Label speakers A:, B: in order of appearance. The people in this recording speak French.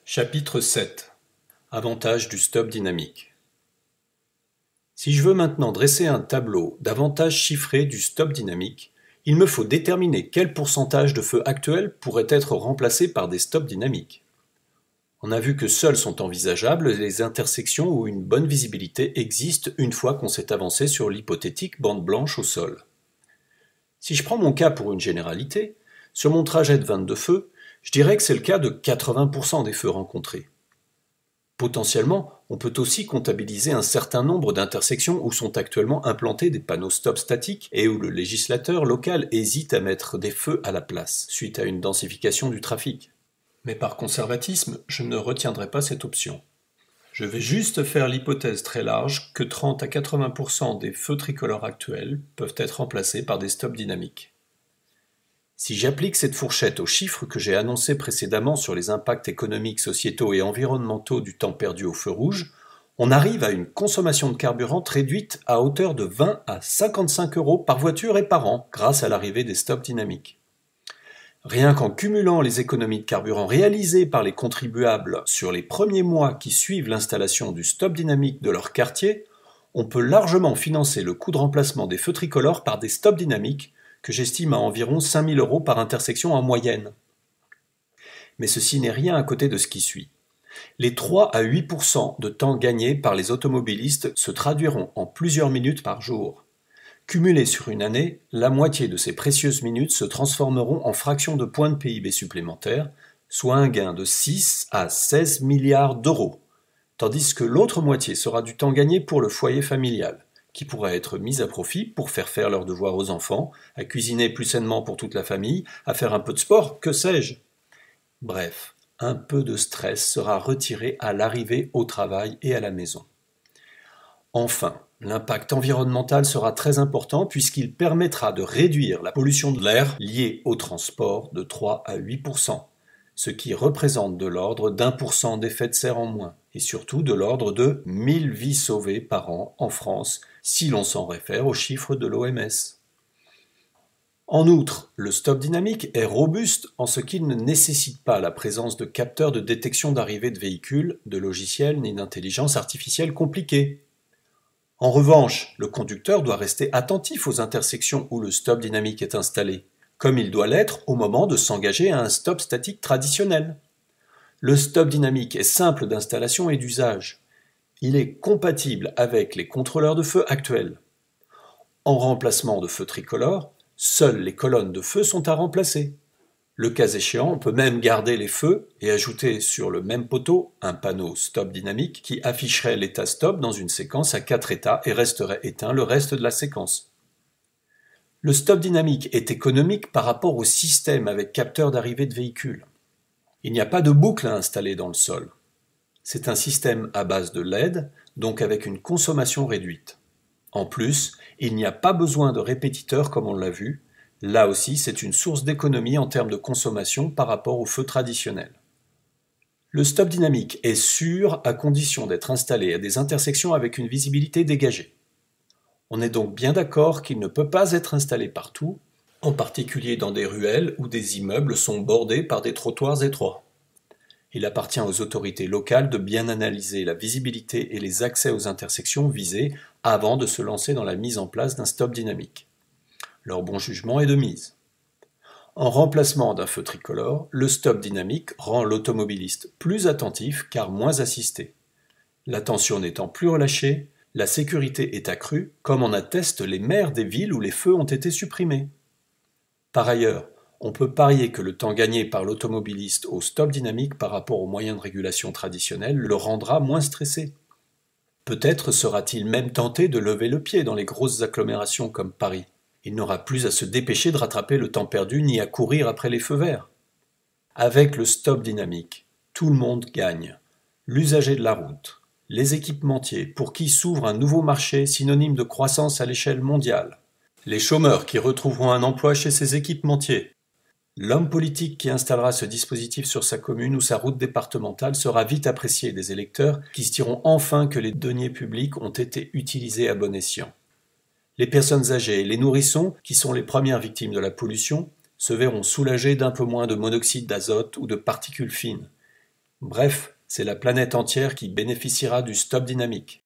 A: Chapitre 7. Avantages du stop dynamique. Si je veux maintenant dresser un tableau d'avantages chiffrés du stop dynamique, il me faut déterminer quel pourcentage de feux actuels pourrait être remplacé par des stops dynamiques. On a vu que seules sont envisageables les intersections où une bonne visibilité existe une fois qu'on s'est avancé sur l'hypothétique bande blanche au sol. Si je prends mon cas pour une généralité, sur mon trajet de 22 feux, je dirais que c'est le cas de 80% des feux rencontrés. Potentiellement, on peut aussi comptabiliser un certain nombre d'intersections où sont actuellement implantés des panneaux stop statiques et où le législateur local hésite à mettre des feux à la place, suite à une densification du trafic. Mais par conservatisme, je ne retiendrai pas cette option. Je vais juste faire l'hypothèse très large que 30 à 80% des feux tricolores actuels peuvent être remplacés par des stops dynamiques. Si j'applique cette fourchette aux chiffres que j'ai annoncés précédemment sur les impacts économiques, sociétaux et environnementaux du temps perdu au feu rouge, on arrive à une consommation de carburant réduite à hauteur de 20 à 55 € par voiture et par an grâce à l'arrivée des stops dynamiques. Rien qu'en cumulant les économies de carburant réalisées par les contribuables sur les premiers mois qui suivent l'installation du stop dynamique de leur quartier, on peut largement financer le coût de remplacement des feux tricolores par des stops dynamiques que j'estime à environ 5 000 € par intersection en moyenne. Mais ceci n'est rien à côté de ce qui suit. Les 3 à 8% de temps gagnés par les automobilistes se traduiront en plusieurs minutes par jour. Cumulés sur une année, la moitié de ces précieuses minutes se transformeront en fractions de points de PIB supplémentaires, soit un gain de 6 à 16 milliards d'euros, tandis que l'autre moitié sera du temps gagné pour le foyer familial, qui pourra être mis à profit pour faire leurs devoirs aux enfants, à cuisiner plus sainement pour toute la famille, à faire un peu de sport, que sais-je. Bref, un peu de stress sera retiré à l'arrivée au travail et à la maison. Enfin, l'impact environnemental sera très important puisqu'il permettra de réduire la pollution de l'air liée au transport de 3 à 8%, ce qui représente de l'ordre d'1% d'effet de serre en moins, et surtout de l'ordre de 1000 vies sauvées par an en France, si l'on s'en réfère aux chiffres de l'OMS. En outre, le stop dynamique est robuste en ce qu'il ne nécessite pas la présence de capteurs de détection d'arrivée de véhicules, de logiciels ni d'intelligence artificielle compliquée. En revanche, le conducteur doit rester attentif aux intersections où le stop dynamique est installé, comme il doit l'être au moment de s'engager à un stop statique traditionnel. Le stop dynamique est simple d'installation et d'usage. Il est compatible avec les contrôleurs de feu actuels. En remplacement de feux tricolores, seules les colonnes de feu sont à remplacer. Le cas échéant, on peut même garder les feux et ajouter sur le même poteau un panneau stop dynamique qui afficherait l'état stop dans une séquence à 4 états et resterait éteint le reste de la séquence. Le stop dynamique est économique par rapport au système avec capteur d'arrivée de véhicules. Il n'y a pas de boucle à installer dans le sol. C'est un système à base de LED, donc avec une consommation réduite. En plus, il n'y a pas besoin de répétiteur comme on l'a vu. Là aussi, c'est une source d'économie en termes de consommation par rapport au feu traditionnel. Le stop dynamique est sûr à condition d'être installé à des intersections avec une visibilité dégagée. On est donc bien d'accord qu'il ne peut pas être installé partout, en particulier dans des ruelles où des immeubles sont bordés par des trottoirs étroits. Il appartient aux autorités locales de bien analyser la visibilité et les accès aux intersections visées avant de se lancer dans la mise en place d'un stop dynamique. Leur bon jugement est de mise. En remplacement d'un feu tricolore, le stop dynamique rend l'automobiliste plus attentif car moins assisté. L'attention n'étant plus relâchée, la sécurité est accrue, comme en attestent les maires des villes où les feux ont été supprimés. Par ailleurs, on peut parier que le temps gagné par l'automobiliste au stop dynamique par rapport aux moyens de régulation traditionnels le rendra moins stressé. Peut-être sera-t-il même tenté de lever le pied dans les grosses agglomérations comme Paris. Il n'aura plus à se dépêcher de rattraper le temps perdu ni à courir après les feux verts. Avec le stop dynamique, tout le monde gagne. L'usager de la route, les équipementiers pour qui s'ouvre un nouveau marché synonyme de croissance à l'échelle mondiale, les chômeurs qui retrouveront un emploi chez ces équipementiers, l'homme politique qui installera ce dispositif sur sa commune ou sa route départementale sera vite apprécié des électeurs qui se diront enfin que les deniers publics ont été utilisés à bon escient. Les personnes âgées et les nourrissons, qui sont les premières victimes de la pollution, se verront soulagés d'un peu moins de monoxyde d'azote ou de particules fines. Bref, c'est la planète entière qui bénéficiera du stop dynamique.